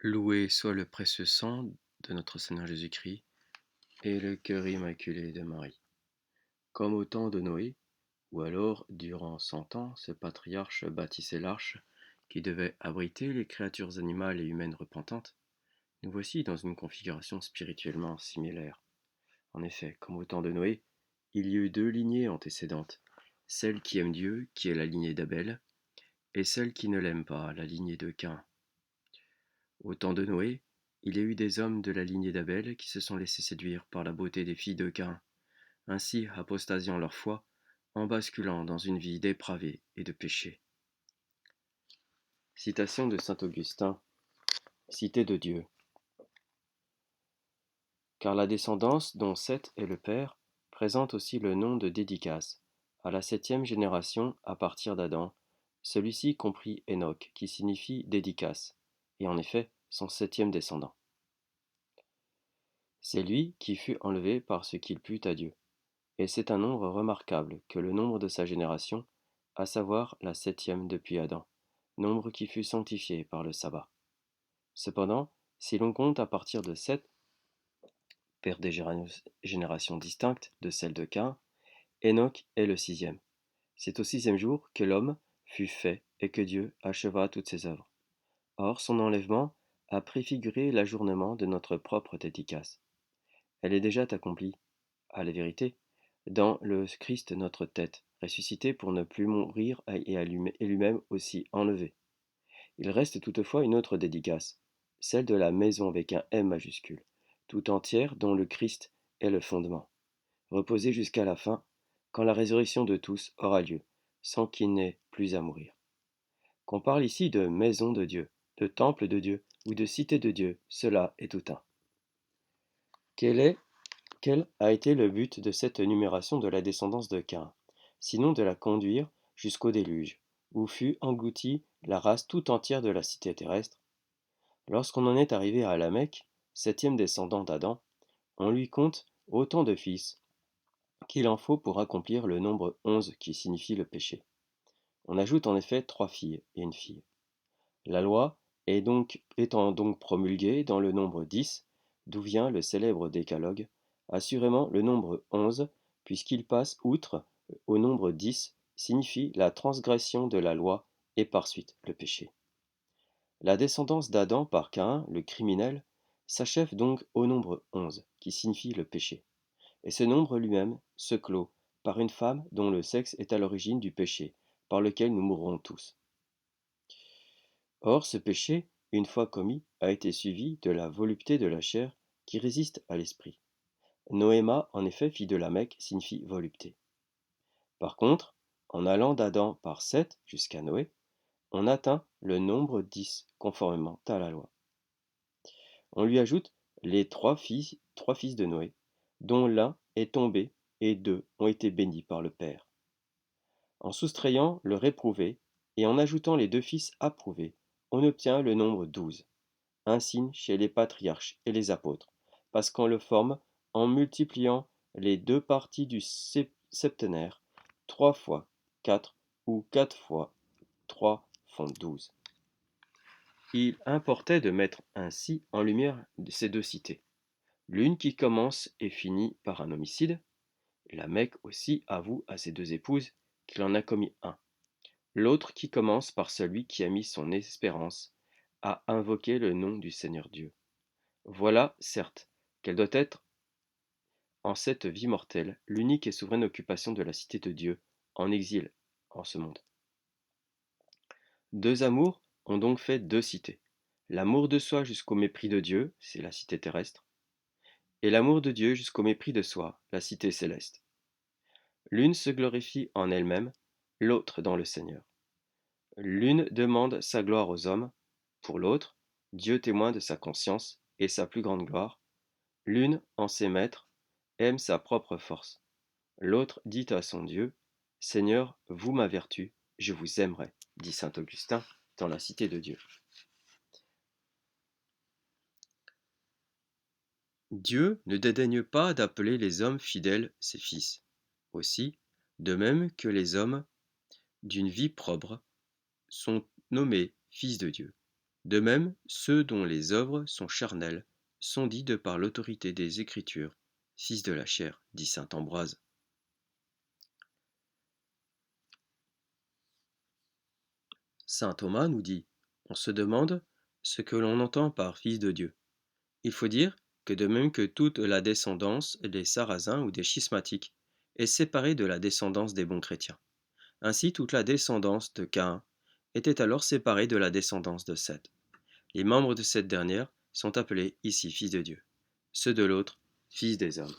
Loué soit le précieux sang de notre Seigneur Jésus-Christ et le cœur immaculé de Marie. Comme au temps de Noé, où alors, durant 100 ans, ce patriarche bâtissait l'arche qui devait abriter les créatures animales et humaines repentantes, nous voici dans une configuration spirituellement similaire. En effet, comme au temps de Noé, il y eut deux lignées antécédentes, celle qui aime Dieu, qui est la lignée d'Abel, et celle qui ne l'aime pas, la lignée de Caïn. Au temps de Noé, il y a eu des hommes de la lignée d'Abel qui se sont laissés séduire par la beauté des filles de Caïn, ainsi apostasiant leur foi, en basculant dans une vie dépravée et de péché. Citation de saint Augustin, Cité de Dieu. Car la descendance dont Seth est le père présente aussi le nom de dédicace, à la 7e génération à partir d'Adam, celui-ci comprit Enoch, qui signifie dédicace, et en effet son 7e descendant. C'est lui qui fut enlevé parce qu'il plut à Dieu. Et c'est un nombre remarquable que le nombre de sa génération, à savoir la 7e depuis Adam, nombre qui fut sanctifié par le sabbat. Cependant, si l'on compte à partir de Seth, père des générations distinctes de celle de Caïn, Enoch est le 6e. C'est au 6e jour que l'homme fut fait et que Dieu acheva toutes ses œuvres. Or, son enlèvement a préfiguré l'ajournement de notre propre dédicace. Elle est déjà accomplie, à la vérité, dans le Christ notre tête, ressuscité pour ne plus mourir et lui-même aussi enlevé. Il reste toutefois une autre dédicace, celle de la maison avec un M majuscule, tout entière dont le Christ est le fondement, reposée jusqu'à la fin, quand la résurrection de tous aura lieu, sans qu'il n'ait plus à mourir. Qu'on parle ici de maison de Dieu, de temple de Dieu ou de cité de Dieu, cela est tout un. Quel a été le but de cette numération de la descendance de Caïn, sinon de la conduire jusqu'au déluge, où fut engloutie la race tout entière de la cité terrestre? Lorsqu'on en est arrivé à Lamech, 7e descendant d'Adam, on lui compte autant de fils qu'il en faut pour accomplir le nombre 11 qui signifie le péché. On ajoute en effet 3 filles et une fille. La loi étant donc promulguée dans le nombre 10, d'où vient le célèbre décalogue, assurément le nombre 11, puisqu'il passe outre au nombre 10, signifie la transgression de la loi et par suite le péché. La descendance d'Adam par Caïn, le criminel, s'achève donc au nombre 11, qui signifie le péché. Et ce nombre lui-même se clôt par une femme dont le sexe est à l'origine du péché, par lequel nous mourrons tous. Or ce péché, une fois commis, a été suivi de la volupté de la chair qui résiste à l'esprit. Noéma, en effet, fille de Lamech, signifie volupté. Par contre, en allant d'Adam par 7 jusqu'à Noé, on atteint le nombre 10, conformément à la loi. On lui ajoute les trois fils de Noé, dont l'un est tombé et deux ont été bénis par le Père. En soustrayant le réprouvé et en ajoutant les deux fils approuvés, on obtient le nombre 12, un signe chez les patriarches et les apôtres, parce qu'on le forme en multipliant les deux parties du septenaire, 3 fois 4 ou 4 fois 3 font 12. Il importait de mettre ainsi en lumière ces deux cités. L'une qui commence et finit par un homicide, Lamech aussi avoue à ses deux épouses qu'il en a commis un. L'autre qui commence par celui qui a mis son espérance à invoquer le nom du Seigneur Dieu. Voilà, certes, qu'elle doit être, en cette vie mortelle, l'unique et souveraine occupation de la cité de Dieu, en exil en ce monde. Deux amours ont donc fait deux cités. L'amour de soi jusqu'au mépris de Dieu, c'est la cité terrestre, et l'amour de Dieu jusqu'au mépris de soi, la cité céleste. L'une se glorifie en elle-même, l'autre dans le Seigneur. L'une demande sa gloire aux hommes, pour l'autre, Dieu témoin de sa conscience et sa plus grande gloire. L'une, en ses maîtres, aime sa propre force. L'autre dit à son Dieu, Seigneur, vous ma vertu, je vous aimerai, dit saint Augustin dans la Cité de Dieu. Dieu ne dédaigne pas d'appeler les hommes fidèles ses fils. Aussi, de même que les hommes d'une vie propre sont nommés fils de Dieu. De même, ceux dont les œuvres sont charnelles sont dits de par l'autorité des Écritures, fils de la chair, dit saint Ambroise. Saint Thomas nous dit, on se demande ce que l'on entend par fils de Dieu. Il faut dire que de même que toute la descendance des Sarrasins ou des schismatiques est séparée de la descendance des bons chrétiens, ainsi toute la descendance de Caïn était alors séparée de la descendance de Seth. Les membres de cette dernière sont appelés ici fils de Dieu, ceux de l'autre fils des hommes.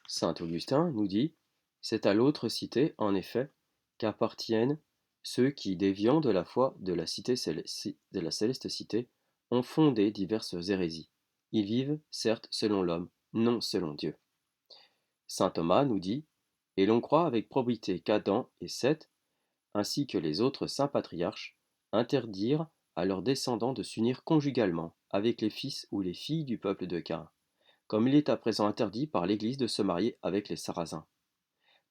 Saint Augustin nous dit, c'est à l'autre cité, en effet, qu'appartiennent ceux qui, déviant de la foi de la céleste cité, ont fondé diverses hérésies. Ils vivent, certes, selon l'homme, non selon Dieu. Saint Thomas nous dit, et l'on croit avec probité qu'Adam et Seth, ainsi que les autres saints patriarches, interdirent à leurs descendants de s'unir conjugalement avec les fils ou les filles du peuple de Caïn, comme il est à présent interdit par l'Église de se marier avec les Sarrasins.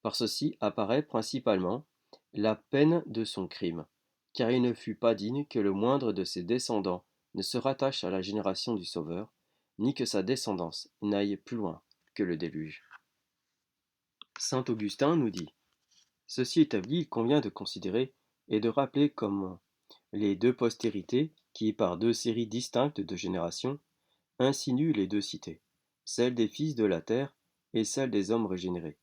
Par ceci apparaît principalement la peine de son crime, car il ne fut pas digne que le moindre de ses descendants ne se rattache à la génération du Sauveur, ni que sa descendance n'aille plus loin que le déluge. Saint Augustin nous dit, ceci établi, il convient de considérer et de rappeler comment les deux postérités, qui par deux séries distinctes de générations, insinuent les deux cités, celle des fils de la terre et celle des hommes régénérés,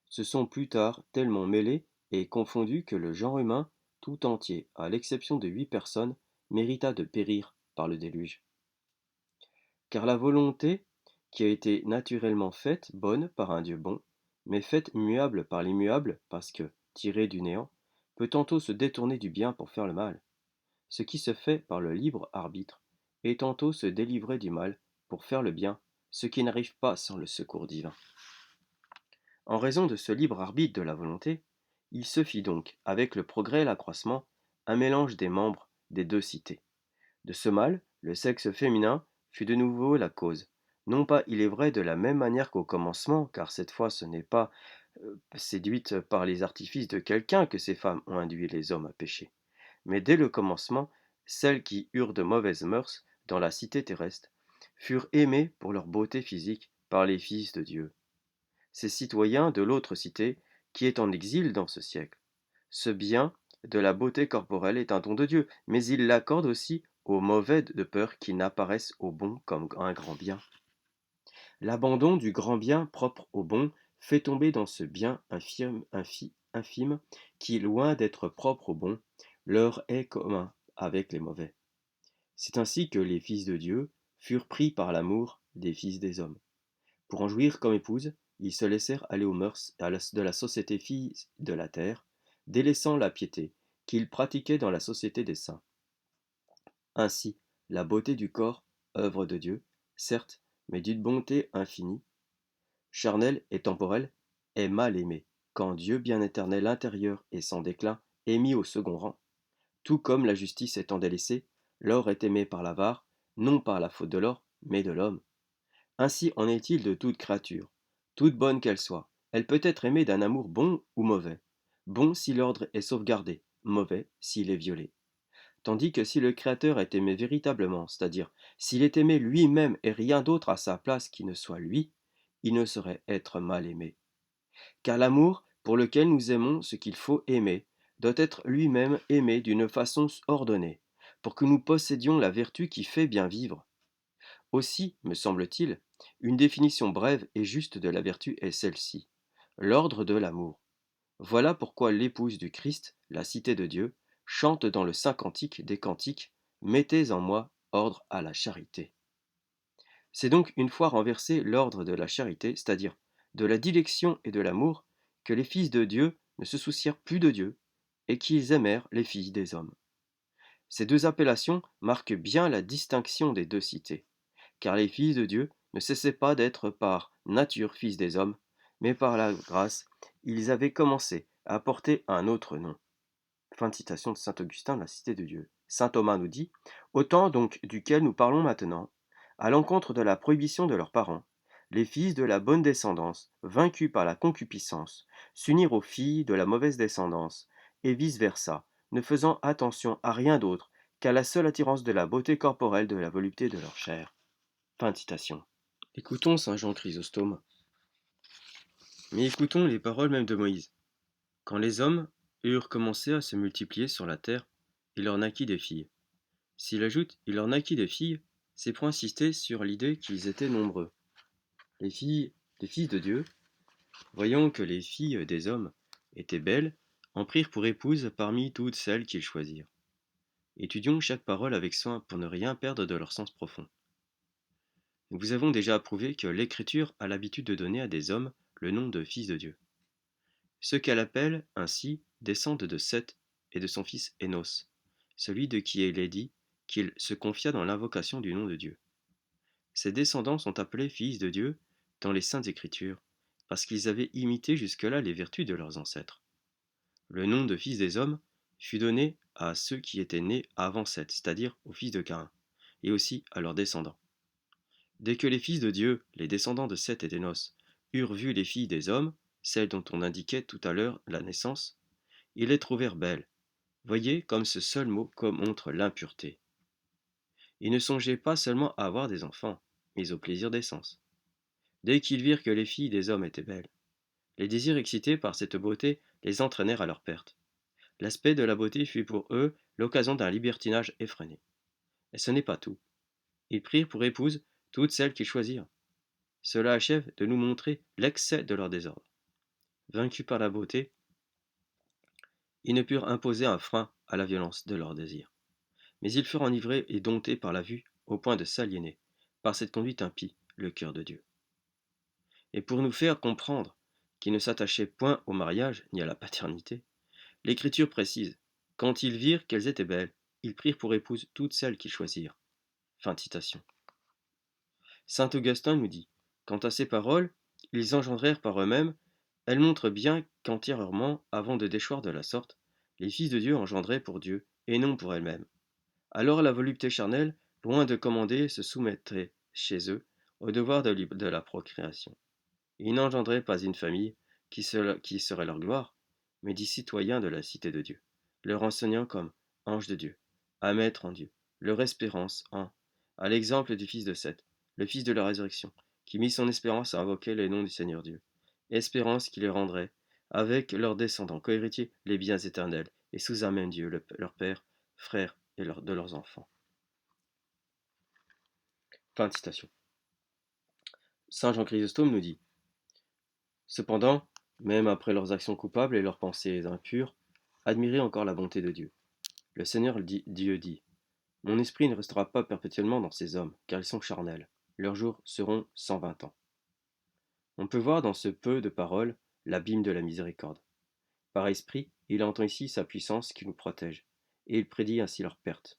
se sont plus tard tellement mêlés et confondus que le genre humain tout entier, à l'exception de 8 personnes, mérita de périr par le déluge. Car la volonté, qui a été naturellement faite bonne par un Dieu bon, mais faite muable par l'immuable, parce que, tirée du néant, peut tantôt se détourner du bien pour faire le mal, ce qui se fait par le libre arbitre, et tantôt se délivrer du mal pour faire le bien, ce qui n'arrive pas sans le secours divin. En raison de ce libre arbitre de la volonté, il se fit donc, avec le progrès et l'accroissement, un mélange des membres des deux cités. De ce mal, le sexe féminin fut de nouveau la cause, non pas il est vrai de la même manière qu'au commencement, car cette fois ce n'est pas séduite par les artifices de quelqu'un que ces femmes ont induit les hommes à pécher, mais dès le commencement, celles qui eurent de mauvaises mœurs dans la cité terrestre furent aimées pour leur beauté physique par les fils de Dieu, ces citoyens de l'autre cité qui est en exil dans ce siècle. Ce bien de la beauté corporelle est un don de Dieu, mais il l'accorde aussi aux mauvais de peur qu'ils n'apparaissent au bon comme un grand bien. L'abandon du grand bien propre au bon fait tomber dans ce bien infime qui, loin d'être propre au bon, leur est commun avec les mauvais. C'est ainsi que les fils de Dieu furent pris par l'amour des fils des hommes. Pour en jouir comme épouse, ils se laissèrent aller aux mœurs de la société fille de la terre, délaissant la piété qu'ils pratiquaient dans la société des saints. Ainsi, la beauté du corps, œuvre de Dieu, certes, mais d'une bonté infinie, charnelle et temporelle, est mal aimée, quand Dieu bien éternel intérieur et sans déclin est mis au second rang. Tout comme la justice étant délaissée, l'or est aimé par l'avare, non par la faute de l'or, mais de l'homme. Ainsi en est-il de toute créature, toute bonne qu'elle soit. Elle peut être aimée d'un amour bon ou mauvais. Bon si l'ordre est sauvegardé, mauvais s'il est violé. Tandis que si le Créateur est aimé véritablement, c'est-à-dire s'il est aimé lui-même et rien d'autre à sa place qui ne soit lui, il ne saurait être mal aimé. Car l'amour, pour lequel nous aimons ce qu'il faut aimer, doit être lui-même aimé d'une façon ordonnée, pour que nous possédions la vertu qui fait bien vivre. Aussi, me semble-t-il, une définition brève et juste de la vertu est celle-ci, l'ordre de l'amour. Voilà pourquoi l'épouse du Christ, la cité de Dieu, chante dans le Saint Cantique des Cantiques, mettez en moi ordre à la charité. C'est donc une fois renversé l'ordre de la charité, c'est-à-dire de la dilection et de l'amour, que les fils de Dieu ne se soucièrent plus de Dieu, et qu'ils aimèrent les filles des hommes. Ces deux appellations marquent bien la distinction des deux cités, car les fils de Dieu ne cessaient pas d'être par nature fils des hommes, mais par la grâce, ils avaient commencé à porter un autre nom. Fin de citation de saint Augustin de la Cité de Dieu. Saint Thomas nous dit, au temps donc duquel nous parlons maintenant, à l'encontre de la prohibition de leurs parents, les fils de la bonne descendance, vaincus par la concupiscence, s'unirent aux filles de la mauvaise descendance, et vice-versa, ne faisant attention à rien d'autre qu'à la seule attirance de la beauté corporelle de la volupté de leur chair. Fin de citation. Écoutons saint Jean Chrysostome. Mais écoutons les paroles même de Moïse. Quand les hommes eurent commencé à se multiplier sur la terre, il leur naquit des filles. S'il ajoute il leur naquit des filles, c'est pour insister sur l'idée qu'ils étaient nombreux. Les filles des fils de Dieu, voyant que les filles des hommes étaient belles, en prirent pour épouses parmi toutes celles qu'ils choisirent. Étudions chaque parole avec soin pour ne rien perdre de leur sens profond. Nous avons déjà approuvé que l'Écriture a l'habitude de donner à des hommes le nom de fils de Dieu. Ceux qu'elle appelle ainsi descendent de Seth et de son fils Énos, celui de qui il est dit qu'il se confia dans l'invocation du nom de Dieu. Ces descendants sont appelés fils de Dieu dans les Saintes Écritures, parce qu'ils avaient imité jusque-là les vertus de leurs ancêtres. Le nom de fils des hommes fut donné à ceux qui étaient nés avant Seth, c'est-à-dire aux fils de Caïn, et aussi à leurs descendants. Dès que les fils de Dieu, les descendants de Seth et d'Énos, eurent vu les filles des hommes, celles dont on indiquait tout à l'heure la naissance, ils les trouvèrent belles. Voyez comme ce seul mot montre l'impureté. Ils ne songeaient pas seulement à avoir des enfants, mais au plaisir des sens. Dès qu'ils virent que les filles des hommes étaient belles, les désirs excités par cette beauté les entraînèrent à leur perte. L'aspect de la beauté fut pour eux l'occasion d'un libertinage effréné. Et ce n'est pas tout. Ils prirent pour épouses toutes celles qu'ils choisirent. Cela achève de nous montrer l'excès de leur désordre. Vaincus par la beauté, ils ne purent imposer un frein à la violence de leurs désirs. Mais ils furent enivrés et domptés par la vue, au point de s'aliéner, par cette conduite impie, le cœur de Dieu. Et pour nous faire comprendre qu'ils ne s'attachaient point au mariage ni à la paternité, l'Écriture précise, quand ils virent qu'elles étaient belles, ils prirent pour épouses toutes celles qu'ils choisirent. Fin de citation. Saint Augustin nous dit, quant à ces paroles, ils engendrèrent par eux-mêmes, elles montrent bien qu'antérieurement, avant de déchoir de la sorte, les fils de Dieu engendraient pour Dieu, et non pour elles-mêmes. Alors la volupté charnelle, loin de commander, se soumettrait chez eux au devoir de la procréation. Ils n'engendraient pas une famille qui serait leur gloire, mais des citoyens de la cité de Dieu, leur enseignant comme anges de Dieu, à mettre en Dieu, leur espérance à l'exemple du fils de Seth, le fils de la résurrection, qui mit son espérance à invoquer les noms du Seigneur Dieu, espérance qui les rendrait, avec leurs descendants cohéritiers, les biens éternels, et sous un même Dieu, leur Père, frère et de leurs enfants. Fin de citation. Saint Jean Chrysostome nous dit, cependant, même après leurs actions coupables et leurs pensées impures, admirez encore la bonté de Dieu. Le Seigneur Dieu dit, mon esprit ne restera pas perpétuellement dans ces hommes, car ils sont charnels. Leurs jours seront 120 ans. On peut voir dans ce peu de paroles l'abîme de la miséricorde. Par esprit, il entend ici sa puissance qui nous protège, et il prédit ainsi leur perte.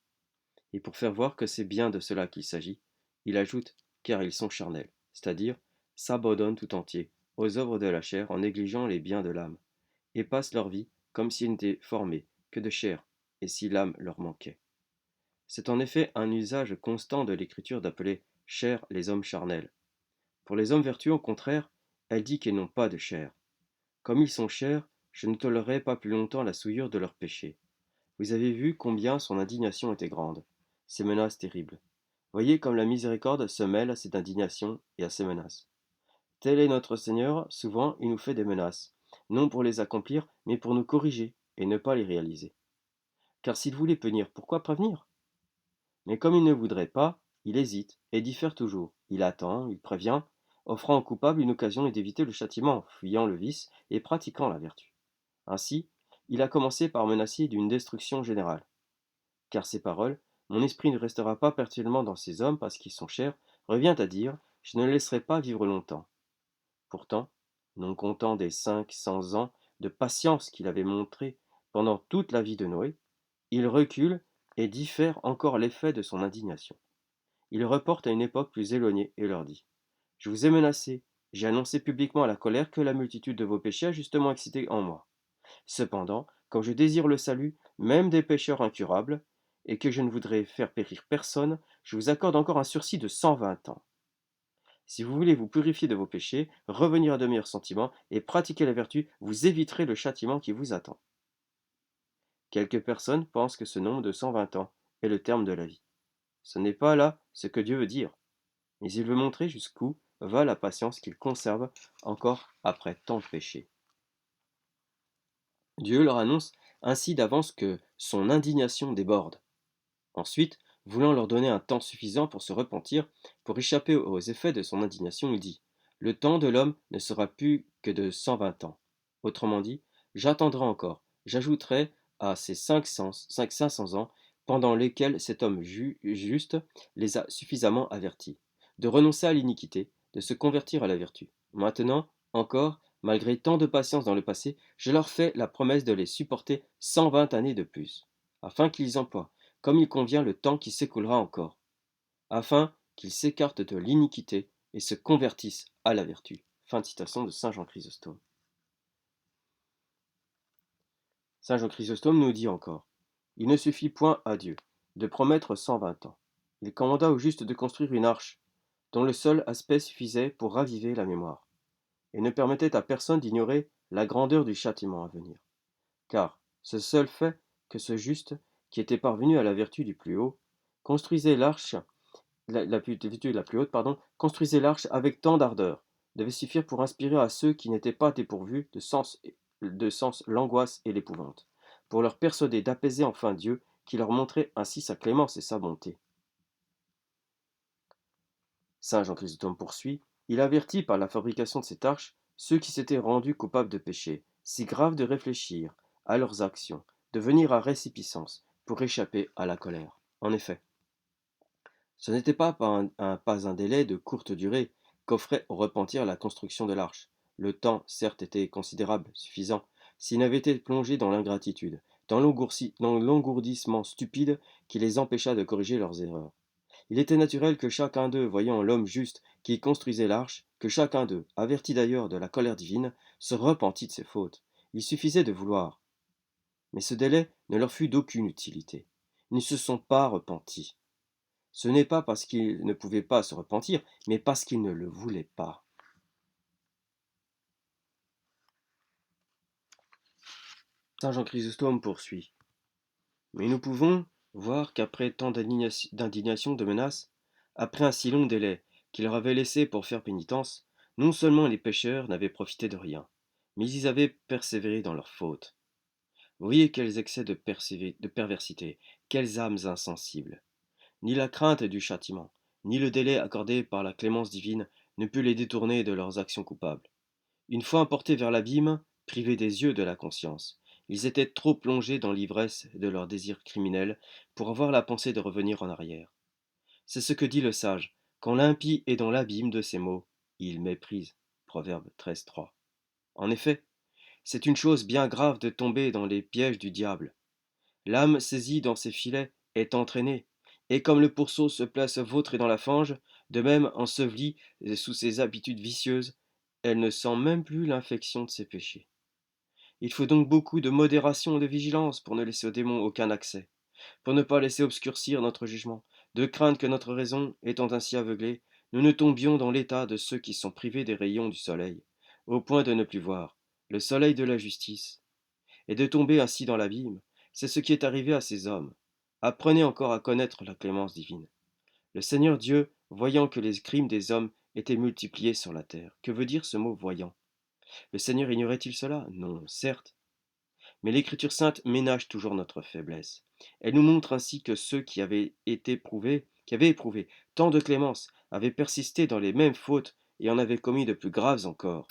Et pour faire voir que c'est bien de cela qu'il s'agit, il ajoute car ils sont charnels, c'est-à-dire s'abandonnent tout entier aux œuvres de la chair en négligeant les biens de l'âme, et passent leur vie comme s'ils n'étaient formés que de chair, et si l'âme leur manquait. C'est en effet un usage constant de l'écriture d'appeler chair les hommes charnels. Pour les hommes vertueux, au contraire, elle dit qu'ils n'ont pas de chair. Comme ils sont chers, je ne tolérerai pas plus longtemps la souillure de leurs péchés. Vous avez vu combien son indignation était grande, ses menaces terribles. Voyez comme la miséricorde se mêle à cette indignation et à ces menaces. Tel est notre Seigneur, souvent il nous fait des menaces, non pour les accomplir, mais pour nous corriger et ne pas les réaliser. Car s'il voulait punir, pourquoi prévenir? Mais comme il ne voudrait pas, il hésite et diffère toujours. Il attend, il prévient, offrant au coupable une occasion d'éviter le châtiment, fuyant le vice et pratiquant la vertu. Ainsi, il a commencé par menacer d'une destruction générale. Car ces paroles, mon esprit ne restera pas perpétuellement dans ces hommes parce qu'ils sont chers, revient à dire, je ne les laisserai pas vivre longtemps. Pourtant, non content des 500 ans de patience qu'il avait montré pendant toute la vie de Noé, il recule et diffère encore l'effet de son indignation. Il reporte à une époque plus éloignée et leur dit, je vous ai menacé, j'ai annoncé publiquement à la colère que la multitude de vos péchés a justement excité en moi. Cependant, quand je désire le salut, même des pécheurs incurables, et que je ne voudrais faire périr personne, je vous accorde encore un sursis de 120 ans. Si vous voulez vous purifier de vos péchés, revenir à de meilleurs sentiments et pratiquer la vertu, vous éviterez le châtiment qui vous attend. Quelques personnes pensent que ce nombre de 120 ans est le terme de la vie. Ce n'est pas là ce que Dieu veut dire, mais il veut montrer jusqu'où va la patience qu'il conserve encore après tant de péchés. Dieu leur annonce ainsi d'avance que son indignation déborde. Ensuite, voulant leur donner un temps suffisant pour se repentir, pour échapper aux effets de son indignation, il dit: Le temps de l'homme ne sera plus que de 120 ans. Autrement dit, j'attendrai encore, j'ajouterai à ces 500 ans, pendant lesquels cet homme juste les a suffisamment avertis, de renoncer à l'iniquité, de se convertir à la vertu. Maintenant, encore, malgré tant de patience dans le passé, je leur fais la promesse de les supporter 120 années de plus, afin qu'ils emploient comme il convient le temps qui s'écoulera encore, afin qu'ils s'écartent de l'iniquité et se convertissent à la vertu. Fin de citation de Saint Jean Chrysostome. Saint Jean Chrysostome nous dit encore: Il ne suffit point à Dieu de promettre 120 ans. Il commanda au juste de construire une arche, dont le seul aspect suffisait pour raviver la mémoire, et ne permettait à personne d'ignorer la grandeur du châtiment à venir. Car ce seul fait que ce juste, qui était parvenu à la vertu du plus haut, construisait l'arche, la vertu la plus haute, construisait l'arche avec tant d'ardeur, devait suffire pour inspirer à ceux qui n'étaient pas dépourvus de sens l'angoisse et l'épouvante, pour leur persuader d'apaiser enfin Dieu, qui leur montrait ainsi sa clémence et sa bonté. Saint Jean Chrysostome poursuit: Il avertit par la fabrication de cette arche ceux qui s'étaient rendus coupables de péchés si graves de réfléchir à leurs actions, de venir à résipiscence pour échapper à la colère. En effet, ce n'était pas un délai de courte durée qu'offrait au repentir la construction de l'arche. Le temps, certes, était considérable, suffisant, s'ils n'avaient été plongés dans l'ingratitude, dans l'engourdissement stupide qui les empêcha de corriger leurs erreurs. Il était naturel que chacun d'eux, voyant l'homme juste qui construisait l'arche, que chacun d'eux, averti d'ailleurs de la colère divine, se repentît de ses fautes. Il suffisait de vouloir. Mais ce délai ne leur fut d'aucune utilité. Ils ne se sont pas repentis. Ce n'est pas parce qu'ils ne pouvaient pas se repentir, mais parce qu'ils ne le voulaient pas. Saint Jean Chrysostome poursuit: Mais nous pouvons voir qu'après tant d'indignation, de menaces, après un si long délai qu'il leur avait laissé pour faire pénitence, non seulement les pécheurs n'avaient profité de rien, mais ils avaient persévéré dans leurs fautes. Voyez quels excès de perversité, quelles âmes insensibles. Ni la crainte du châtiment, ni le délai accordé par la clémence divine ne put les détourner de leurs actions coupables. Une fois emportés vers l'abîme, privés des yeux de la conscience, ils étaient trop plongés dans l'ivresse de leurs désirs criminels pour avoir la pensée de revenir en arrière. C'est ce que dit le sage: quand l'impie est dans l'abîme de ses maux, il méprise. Proverbe 13.3. En effet, c'est une chose bien grave de tomber dans les pièges du diable. L'âme saisie dans ses filets est entraînée, et comme le pourceau se place vautré dans la fange, de même ensevelie sous ses habitudes vicieuses, elle ne sent même plus l'infection de ses péchés. Il faut donc beaucoup de modération et de vigilance pour ne laisser au démon aucun accès, pour ne pas laisser obscurcir notre jugement, de crainte que notre raison, étant ainsi aveuglée, nous ne tombions dans l'état de ceux qui sont privés des rayons du soleil, au point de ne plus voir le soleil de la justice, et de tomber ainsi dans l'abîme. C'est ce qui est arrivé à ces hommes. Apprenez encore à connaître la clémence divine. Le Seigneur Dieu, voyant que les crimes des hommes étaient multipliés sur la terre. Que veut dire ce mot voyant? Le Seigneur ignorait-il cela? Non, certes. Mais l'Écriture sainte ménage toujours notre faiblesse. Elle nous montre ainsi que ceux qui avaient éprouvé tant de clémence, avaient persisté dans les mêmes fautes et en avaient commis de plus graves encore.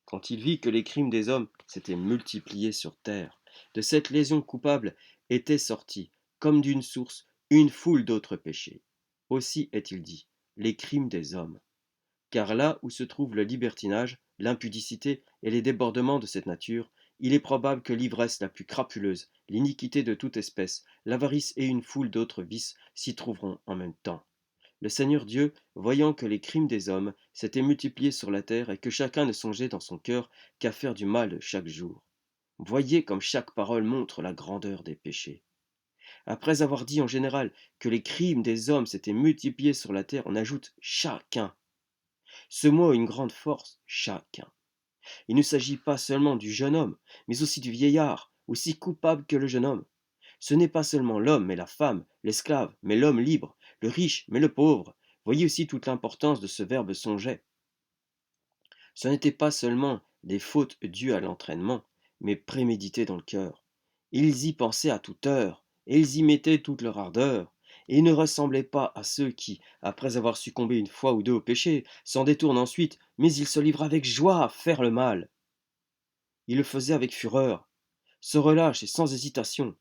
Quand il vit que les crimes des hommes s'étaient multipliés sur terre, de cette lésion coupable était sortie, comme d'une source, une foule d'autres péchés. Aussi est-il dit, les crimes des hommes. Car là où se trouve le libertinage, l'impudicité et les débordements de cette nature, il est probable que l'ivresse la plus crapuleuse, l'iniquité de toute espèce, l'avarice et une foule d'autres vices s'y trouveront en même temps. Le Seigneur Dieu, voyant que les crimes des hommes s'étaient multipliés sur la terre et que chacun ne songeait dans son cœur qu'à faire du mal chaque jour. Voyez comme chaque parole montre la grandeur des péchés. Après avoir dit en général que les crimes des hommes s'étaient multipliés sur la terre, on ajoute chacun. Ce mot a une grande force, chacun. Il ne s'agit pas seulement du jeune homme, mais aussi du vieillard, aussi coupable que le jeune homme. Ce n'est pas seulement l'homme mais la femme, l'esclave mais l'homme libre, le riche mais le pauvre. Voyez aussi toute l'importance de ce verbe songer. Ce n'était pas seulement des fautes dues à l'entraînement, mais préméditées dans le cœur. Ils y pensaient à toute heure, et ils y mettaient toute leur ardeur, et ils ne ressemblaient pas à ceux qui, après avoir succombé une fois ou deux au péché, s'en détournent ensuite, mais ils se livrent avec joie à faire le mal. Ils le faisaient avec fureur, se relâchent et sans hésitation.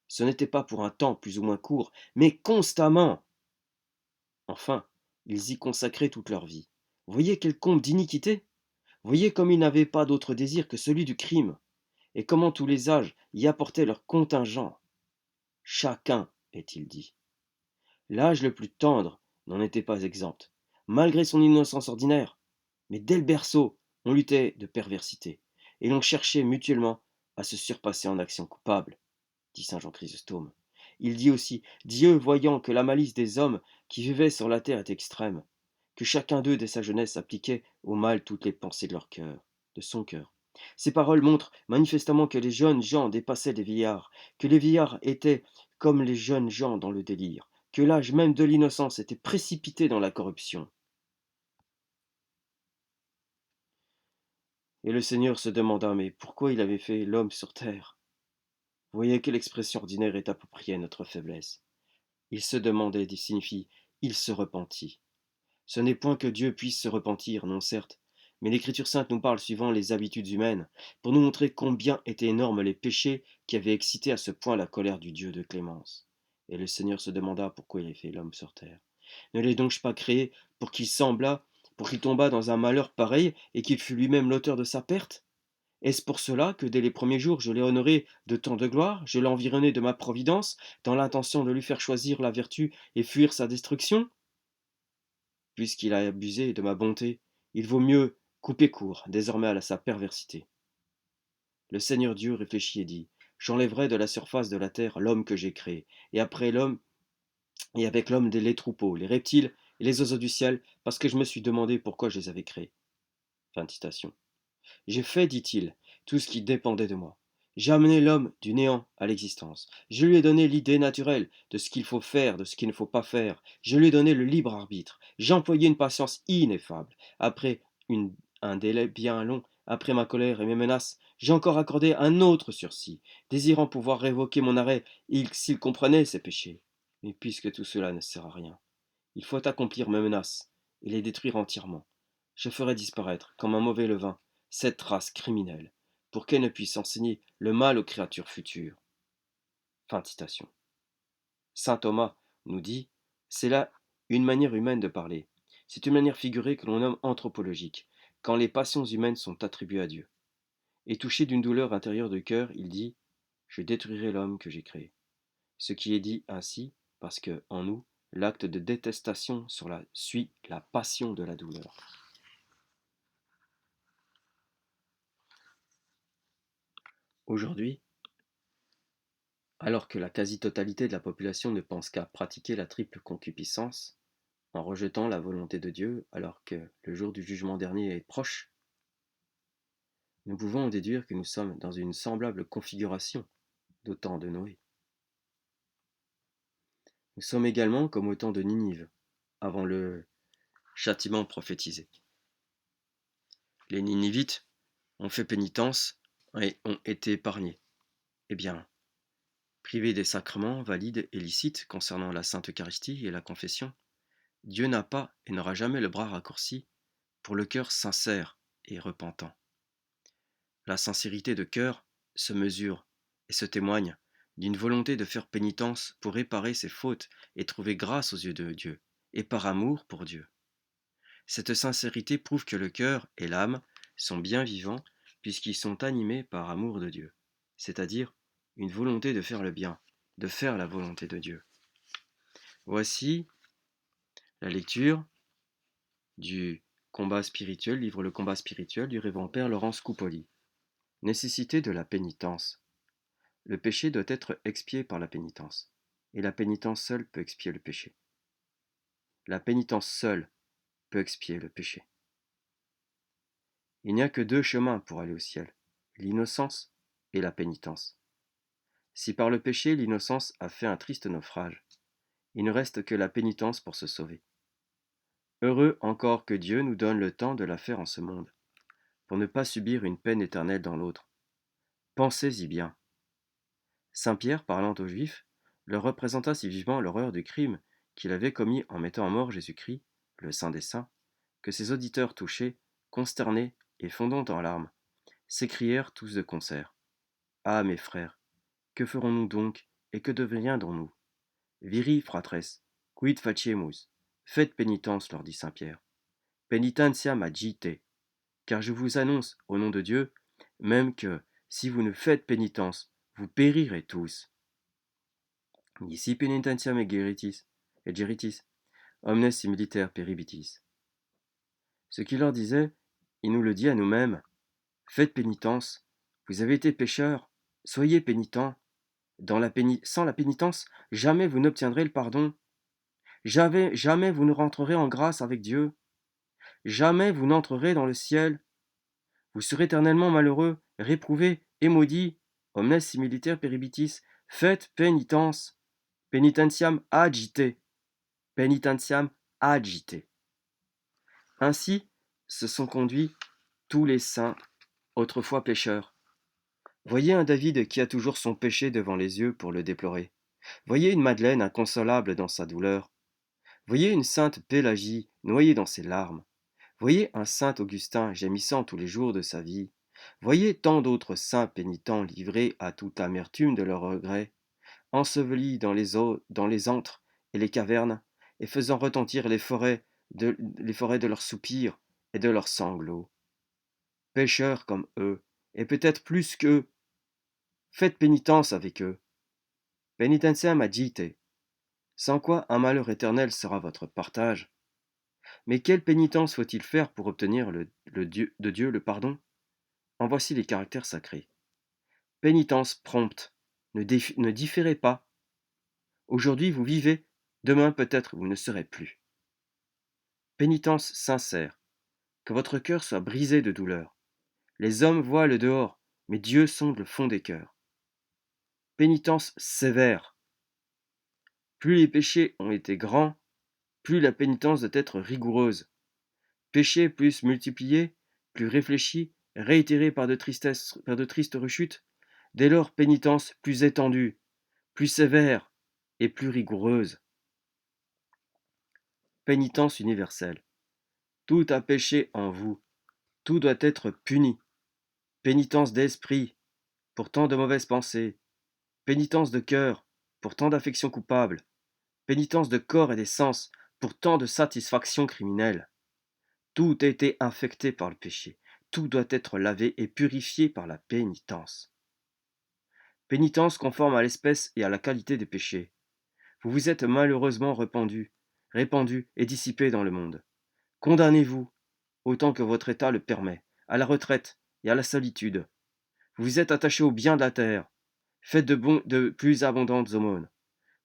Ce n'était pas pour un temps plus ou moins court, mais constamment. Enfin, ils y consacraient toute leur vie. Voyez quel comble d'iniquité! Voyez comme ils n'avaient pas d'autre désir que celui du crime, et comment tous les âges y apportaient leur contingent. Chacun, est-il dit. L'âge le plus tendre n'en était pas exempt, malgré son innocence ordinaire. Mais dès le berceau, on luttait de perversité, et l'on cherchait mutuellement à se surpasser en actions coupables, dit saint Jean Chrysostome. Il dit aussi, Dieu, voyant que la malice des hommes qui vivaient sur la terre est extrême, que chacun d'eux dès sa jeunesse appliquait au mal toutes les pensées de leur cœur, de son cœur. Ces paroles montrent manifestement que les jeunes gens dépassaient les vieillards, que les vieillards étaient comme les jeunes gens dans le délire, que l'âge même de l'innocence était précipité dans la corruption. Et le Seigneur se demanda, mais pourquoi il avait fait l'homme sur terre? Voyez quelle expression ordinaire est appropriée à notre faiblesse. Il se demandait signifie il se repentit. Ce n'est point que Dieu puisse se repentir, non certes, mais l'Écriture sainte nous parle suivant les habitudes humaines, pour nous montrer combien étaient énormes les péchés qui avaient excité à ce point la colère du Dieu de clémence. Et le Seigneur se demanda pourquoi il avait fait l'homme sur terre. Ne l'ai donc pas créé pour qu'il tombât dans un malheur pareil et qu'il fût lui-même l'auteur de sa perte? Est-ce pour cela que dès les premiers jours je l'ai honoré de tant de gloire, je l'ai environné de ma providence, dans l'intention de lui faire choisir la vertu et fuir sa destruction? Puisqu'il a abusé de ma bonté, il vaut mieux couper court désormais à sa perversité. Le Seigneur Dieu réfléchit et dit, j'enlèverai de la surface de la terre l'homme que j'ai créé, et après l'homme, et avec l'homme les troupeaux, les reptiles et les oiseaux du ciel, parce que je me suis demandé pourquoi je les avais créés. Fin de citation. J'ai fait, dit-il, tout ce qui dépendait de moi. J'ai amené l'homme du néant à l'existence. Je lui ai donné l'idée naturelle de ce qu'il faut faire, de ce qu'il ne faut pas faire. Je lui ai donné le libre arbitre. J'ai employé une patience ineffable. Après un délai bien long, après ma colère et mes menaces, j'ai encore accordé un autre sursis, désirant pouvoir révoquer mon arrêt s'il comprenait ses péchés. Mais puisque tout cela ne sert à rien, il faut accomplir mes menaces et les détruire entièrement. Je ferai disparaître, comme un mauvais levain, cette race criminelle, pour qu'elle ne puisse enseigner le mal aux créatures futures. Fin de citation. Saint Thomas nous dit, c'est là une manière humaine de parler. C'est une manière figurée que l'on nomme anthropologique, quand les passions humaines sont attribuées à Dieu. Et touché d'une douleur intérieure de cœur, il dit, je détruirai l'homme que j'ai créé. Ce qui est dit ainsi, parce que, en nous, l'acte de détestation suit la passion de la douleur. Aujourd'hui, alors que la quasi-totalité de la population ne pense qu'à pratiquer la triple concupiscence, en rejetant la volonté de Dieu alors que le jour du jugement dernier est proche, nous pouvons en déduire que nous sommes dans une semblable configuration au temps de Noé. Nous sommes également comme au temps de Ninive, avant le châtiment prophétisé. Les Ninivites ont fait pénitence et ont été épargnés. Eh bien, privés des sacrements valides et licites concernant la Sainte Eucharistie et la confession, Dieu n'a pas et n'aura jamais le bras raccourci pour le cœur sincère et repentant. La sincérité de cœur se mesure et se témoigne d'une volonté de faire pénitence pour réparer ses fautes et trouver grâce aux yeux de Dieu, et par amour pour Dieu. Cette sincérité prouve que le cœur et l'âme sont bien vivants puisqu'ils sont animés par amour de Dieu, c'est-à-dire une volonté de faire le bien, de faire la volonté de Dieu. Voici la lecture du combat spirituel, livre Le combat spirituel du révérend Père Laurence Coupoli. Nécessité de la pénitence. Le péché doit être expié par la pénitence, et la pénitence seule peut expier le péché. La pénitence seule peut expier le péché. Il n'y a que deux chemins pour aller au ciel, l'innocence et la pénitence. Si par le péché l'innocence a fait un triste naufrage, il ne reste que la pénitence pour se sauver. Heureux encore que Dieu nous donne le temps de la faire en ce monde, pour ne pas subir une peine éternelle dans l'autre. Pensez-y bien. Saint Pierre, parlant aux Juifs, leur représenta si vivement l'horreur du crime qu'il avait commis en mettant à mort Jésus-Christ, le Saint des Saints, que ses auditeurs touchés, consternés et fondant en larmes, s'écrièrent tous de concert. Ah, mes frères, que ferons-nous donc, et que deviendrons-nous? Viri, fratres, quid faciemus? Faites pénitence, leur dit saint Pierre. Penitentiam agite, car je vous annonce, au nom de Dieu, même que, si vous ne faites pénitence, vous périrez tous. Nisi penitentiam egeritis, omnes similiter peribitis. Ce qu'il leur disait, il nous le dit à nous-mêmes. Faites pénitence, vous avez été pécheurs, soyez pénitents. Sans la pénitence, jamais vous n'obtiendrez le pardon. Jamais vous ne rentrerez en grâce avec Dieu. Jamais vous n'entrerez dans le ciel. Vous serez éternellement malheureux, réprouvé et maudit. Omnes similiter peribitis. Faites pénitence. Penitentiam agite. Penitentiam agite. Ainsi se sont conduits tous les saints, autrefois pécheurs. Voyez un David qui a toujours son péché devant les yeux pour le déplorer. Voyez une Madeleine inconsolable dans sa douleur. Voyez une sainte Pélagie noyée dans ses larmes. Voyez un saint Augustin gémissant tous les jours de sa vie. Voyez tant d'autres saints pénitents livrés à toute l'amertume de leurs regrets, ensevelis dans les antres et les cavernes, et faisant retentir les forêts de leurs soupirs et de leurs sanglots. Pécheurs comme eux, et peut-être plus qu'eux, faites pénitence avec eux. Penitentiam agite, sans quoi un malheur éternel sera votre partage. Mais quelle pénitence faut-il faire pour obtenir de Dieu le pardon? En voici les caractères sacrés. Pénitence prompte, ne différez pas. Aujourd'hui vous vivez, demain peut-être vous ne serez plus. Pénitence sincère, que votre cœur soit brisé de douleur. Les hommes voient le dehors, mais Dieu sonde le fond des cœurs. Pénitence sévère. Plus les péchés ont été grands, plus la pénitence doit être rigoureuse. Péché plus multiplié, plus réfléchi, réitéré par de tristes rechutes, dès lors pénitence plus étendue, plus sévère et plus rigoureuse. Pénitence universelle. Tout a péché en vous, tout doit être puni. Pénitence d'esprit, pour tant de mauvaises pensées. Pénitence de cœur, pour tant d'affections coupables. Pénitence de corps et des sens, pour tant de satisfactions criminelles. Tout a été infecté par le péché. Tout doit être lavé et purifié par la pénitence. Pénitence conforme à l'espèce et à la qualité des péchés. Vous vous êtes malheureusement répandu et dissipé dans le monde. Condamnez-vous, autant que votre état le permet, à la retraite et à la solitude. Vous vous êtes attaché au bien de la terre. Faites de plus abondantes aumônes.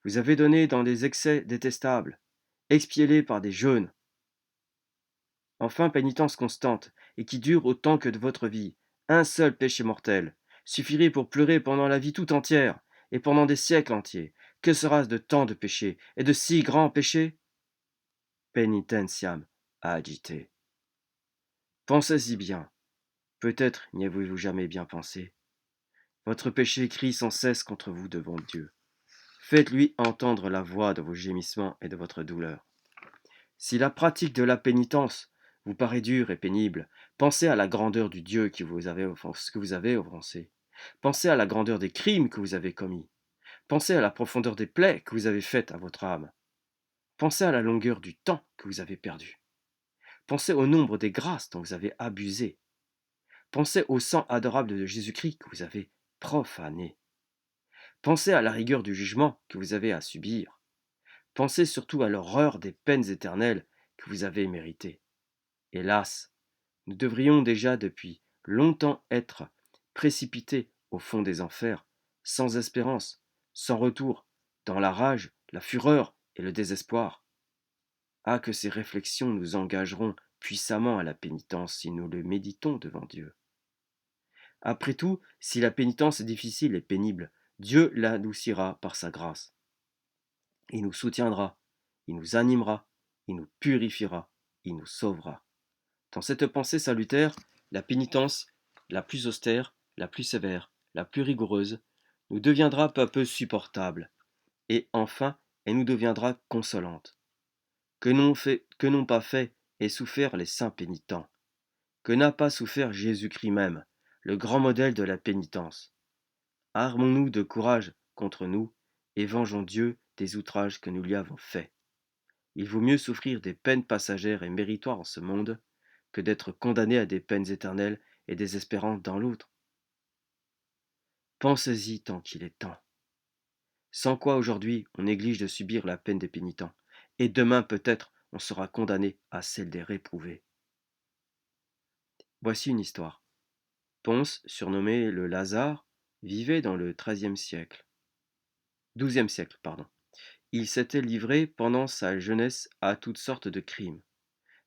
Vous avez donné dans des excès détestables. Expiez-les par des jeûnes. Enfin, pénitence constante, et qui dure autant que de votre vie. Un seul péché mortel suffirait pour pleurer pendant la vie tout entière, et pendant des siècles entiers. Que sera-ce de tant de péchés, et de si grands péchés? Penitentiam agite. Pensez-y bien. Peut-être n'y avez-vous jamais bien pensé. Votre péché crie sans cesse contre vous devant Dieu. Faites-lui entendre la voix de vos gémissements et de votre douleur. Si la pratique de la pénitence vous paraît dure et pénible, pensez à la grandeur du Dieu que vous avez offensé. Pensez à la grandeur des crimes que vous avez commis. Pensez à la profondeur des plaies que vous avez faites à votre âme. Pensez à la longueur du temps que vous avez perdu. Pensez au nombre des grâces dont vous avez abusé. Pensez au sang adorable de Jésus-Christ que vous avez profané. Pensez à la rigueur du jugement que vous avez à subir. Pensez surtout à l'horreur des peines éternelles que vous avez méritées. Hélas, nous devrions déjà depuis longtemps être précipités au fond des enfers, sans espérance, sans retour, dans la rage, la fureur et le désespoir. Ah, que ces réflexions nous engageront puissamment à la pénitence si nous le méditons devant Dieu. Après tout, si la pénitence est difficile et pénible, Dieu l'adoucira par sa grâce. Il nous soutiendra, il nous animera, il nous purifiera, il nous sauvera. Dans cette pensée salutaire, la pénitence, la plus austère, la plus sévère, la plus rigoureuse, nous deviendra peu à peu supportable, et enfin, elle nous deviendra consolante. Que n'ont pas fait et souffert les saints pénitents, que n'a pas souffert Jésus-Christ même, le grand modèle de la pénitence. Armons-nous de courage contre nous, et vengeons Dieu des outrages que nous lui avons faits. Il vaut mieux souffrir des peines passagères et méritoires en ce monde, que d'être condamné à des peines éternelles et désespérantes dans l'autre. Pensez-y tant qu'il est temps. Sans quoi aujourd'hui on néglige de subir la peine des pénitents, et demain peut-être on sera condamné à celle des réprouvés. Voici une histoire. Ponce, surnommé le Lazare, vivait dans le XIIe siècle, pardon. Il s'était livré pendant sa jeunesse à toutes sortes de crimes,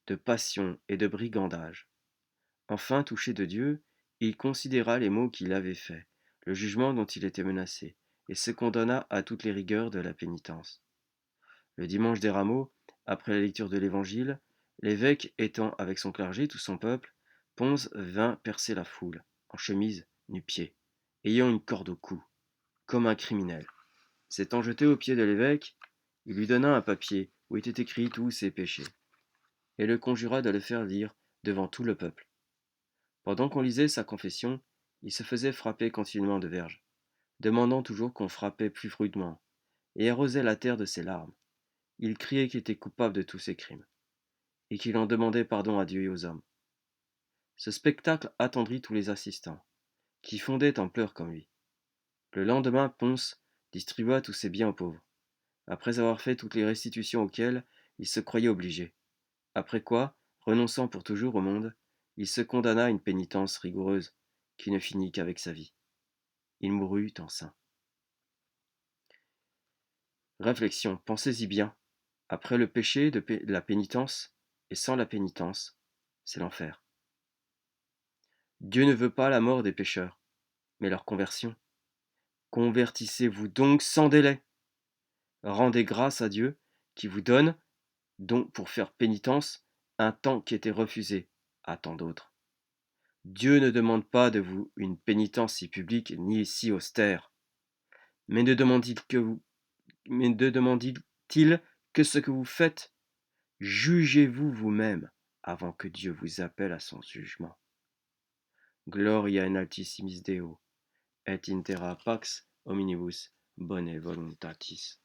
de passions et de brigandages. Enfin, touché de Dieu, il considéra les maux qu'il avait faits, le jugement dont il était menacé, et se condamna à toutes les rigueurs de la pénitence. Le dimanche des Rameaux, après la lecture de l'Évangile, l'évêque étant avec son clergé, tout son peuple, Ponce vint percer la foule, en chemise, nu-pieds, ayant une corde au cou, comme un criminel. S'étant jeté aux pieds de l'évêque, il lui donna un papier où étaient écrits tous ses péchés, et le conjura de le faire lire devant tout le peuple. Pendant qu'on lisait sa confession, il se faisait frapper continuellement de verges, demandant toujours qu'on frappait plus rudement, et arrosait la terre de ses larmes. Il criait qu'il était coupable de tous ses crimes, et qu'il en demandait pardon à Dieu et aux hommes. Ce spectacle attendrit tous les assistants, qui fondaient en pleurs comme lui. Le lendemain, Ponce distribua tous ses biens aux pauvres, après avoir fait toutes les restitutions auxquelles il se croyait obligé. Après quoi, renonçant pour toujours au monde, il se condamna à une pénitence rigoureuse, qui ne finit qu'avec sa vie. Il mourut en saint. Réflexion, pensez-y bien. Après le péché de la pénitence, et sans la pénitence, c'est l'enfer. Dieu ne veut pas la mort des pécheurs, mais leur conversion. Convertissez-vous donc sans délai. Rendez grâce à Dieu qui vous donne, donc pour faire pénitence, un temps qui était refusé à tant d'autres. Dieu ne demande pas de vous une pénitence si publique ni si austère, mais ne demande-t-il que ce que vous faites? Jugez-vous vous-même avant que Dieu vous appelle à son jugement. Gloria in altissimis Deo, et in terra pax hominibus bone voluntatis.